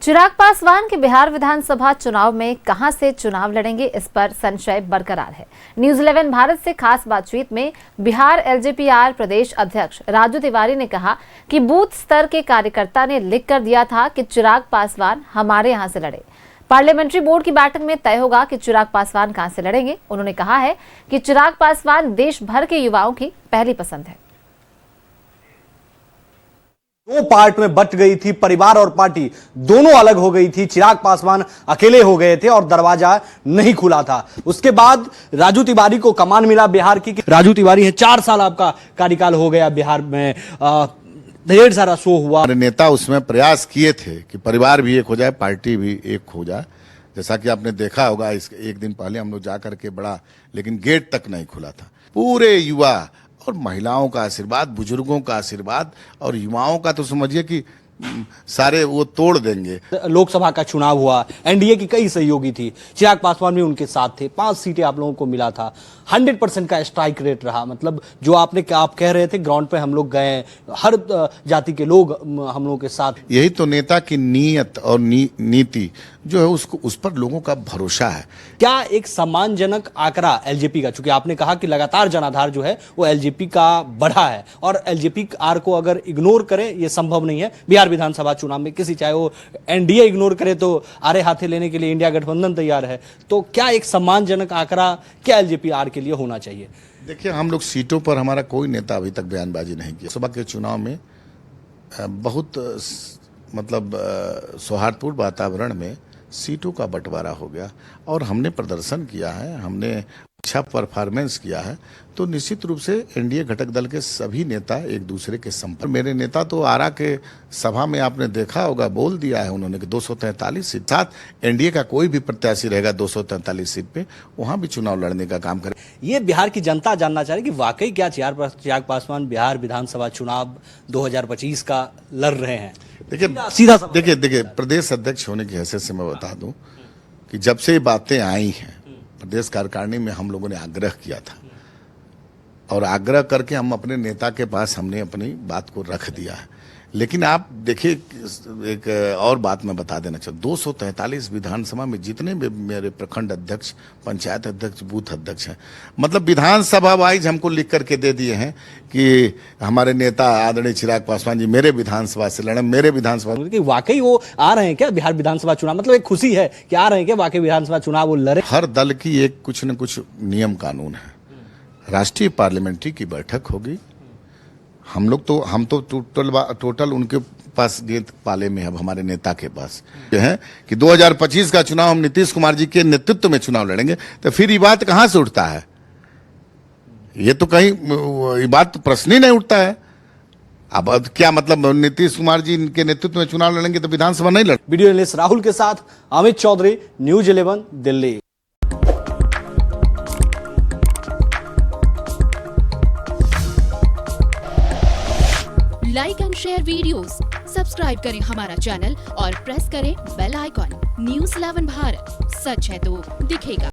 चिराग पासवान के बिहार विधानसभा चुनाव में कहां से चुनाव लड़ेंगे, इस पर संशय बरकरार है। न्यूज़ 11 भारत से खास बातचीत में बिहार एलजेपीआर प्रदेश अध्यक्ष राजू तिवारी ने कहा कि बूथ स्तर के कार्यकर्ता ने लिख कर दिया था कि चिराग पासवान हमारे यहां से लड़े। पार्लियामेंट्री बोर्ड की बैठक में तय होगा कि चिराग पासवान कहां से लड़ेंगे। उन्होंने कहा है कि चिराग पासवान देश भर के युवाओं की पहली पसंद है। दो पार्ट में बट गई थी, परिवार और पार्टी दोनों अलग हो गई थी। चिराग पासवान अकेले हो गए थे और दरवाजा नहीं खुला था। उसके बाद राजू तिवारी को कमान मिला बिहार की। राजू तिवारी है, 4 साल आपका कार्यकाल हो गया बिहार में, ढेर सारा शो हुआ। नेता उसमें प्रयास किए थे कि परिवार भी एक हो जाए, पार्टी भी एक हो जाए। जैसा कि आपने देखा होगा, इसके एक दिन पहले हम लोग जाकर के बड़ा, लेकिन गेट तक नहीं खुला था। पूरे युवा और महिलाओं का आशीर्वाद, बुजुर्गों का आशीर्वाद और युवाओं का तो समझिए कि सारे वो तोड़ देंगे। लोकसभा का चुनाव हुआ, एनडीए की कई सहयोगी थी, चिराग पासवान भी उनके साथ थे। 5 सीटें आप लोगों को मिला था, 100% का स्ट्राइक रेट रहा। मतलब जो आप कह रहे थे, ग्राउंड पे हम लोग गए, हर जाति के लोग हम लोगों के साथ। यही तो नेता की नीयत और नीति जो है, उसको उस पर लोगों का भरोसा है। क्या एक सम्मानजनक आंकड़ा एलजेपी का, चूंकि आपने कहा कि लगातार जनाधार जो है वो एलजेपी का बढ़ा है और एलजेपी आर को अगर इग्नोर करें ये संभव नहीं है। बिहार विधानसभा चुनाव में किसी, चाहे वो एनडीए इग्नोर करे तो आरे हाथे लेने के लिए इंडिया गठबंधन तैयार है। तो क्या एक सम्मानजनक आंकड़ा क्या एलजेपी आर के लिए होना चाहिए? देखिए, हम लोग सीटों पर, हमारा कोई नेता अभी तक बयानबाजी नहीं किया। सभा के चुनाव में बहुत मतलब सौहार्दपूर्ण वातावरण में सीटों का बंटवारा हो गया और हमने प्रदर्शन किया है, हमने अच्छा परफॉर्मेंस किया है। तो निश्चित रूप से एनडीए घटक दल के सभी नेता एक दूसरे के संपर्क। मेरे नेता तो आरा के सभा में आपने देखा होगा, बोल दिया है उन्होंने कि 243 सीट, साथ एनडीए का कोई भी प्रत्याशी रहेगा 243 सीट पे, वहां भी चुनाव लड़ने का काम करे। ये बिहार की जनता जानना चाह रही कि वाकई क्या चिराग पासवान बिहार विधानसभा चुनाव 2025 का लड़ रहे हैं। देखिए, प्रदेश अध्यक्ष होने की हैसियत से मैं बता दूं कि जब से ये बातें आई हैं, प्रदेश कार्यकारिणी में हम लोगों ने आग्रह किया था और आग्रह करके हम अपने नेता के पास हमने अपनी बात को रख दिया है। लेकिन आप देखिए, एक और बात मैं बता देना चाहूँ, 243 विधानसभा में जितने भी मेरे प्रखंड अध्यक्ष, पंचायत अध्यक्ष, बूथ अध्यक्ष हैं, मतलब विधानसभा वाइज हमको लिख करके दे दिए हैं कि हमारे नेता आदरणीय चिराग पासवान जी मेरे विधानसभा से लड़े, मेरे विधानसभा। वाकई वो आ रहे हैं क्या बिहार विधानसभा चुनाव? मतलब एक खुशी है कि आ रहे हैं क्या वाकई विधानसभा चुनाव वो लड़े? हर दल की एक कुछ न कुछ नियम कानून है। राष्ट्रीय पार्लियामेंट्री की बैठक होगी, हम तो टोटल उनके पास गेंद पाले में, अब हमारे नेता के पास ये है कि 2025 का चुनाव हम नीतीश कुमार जी के नेतृत्व में चुनाव लड़ेंगे। तो फिर ये बात कहां से उठता है? ये तो कहीं ये बात तो प्रश्न ही नहीं उठता है। अब क्या मतलब नीतीश कुमार जी के नेतृत्व में चुनाव लड़ेंगे तो विधानसभा नहीं लड़। वीडियो जर्नलिस्ट राहुल के साथ Amit Chaudhary, news 11 Delhi. Like and share videos, subscribe करें हमारा चैनल और प्रेस करें बेल आइकॉन। न्यूज़ 11 भारत, सच है तो दिखेगा।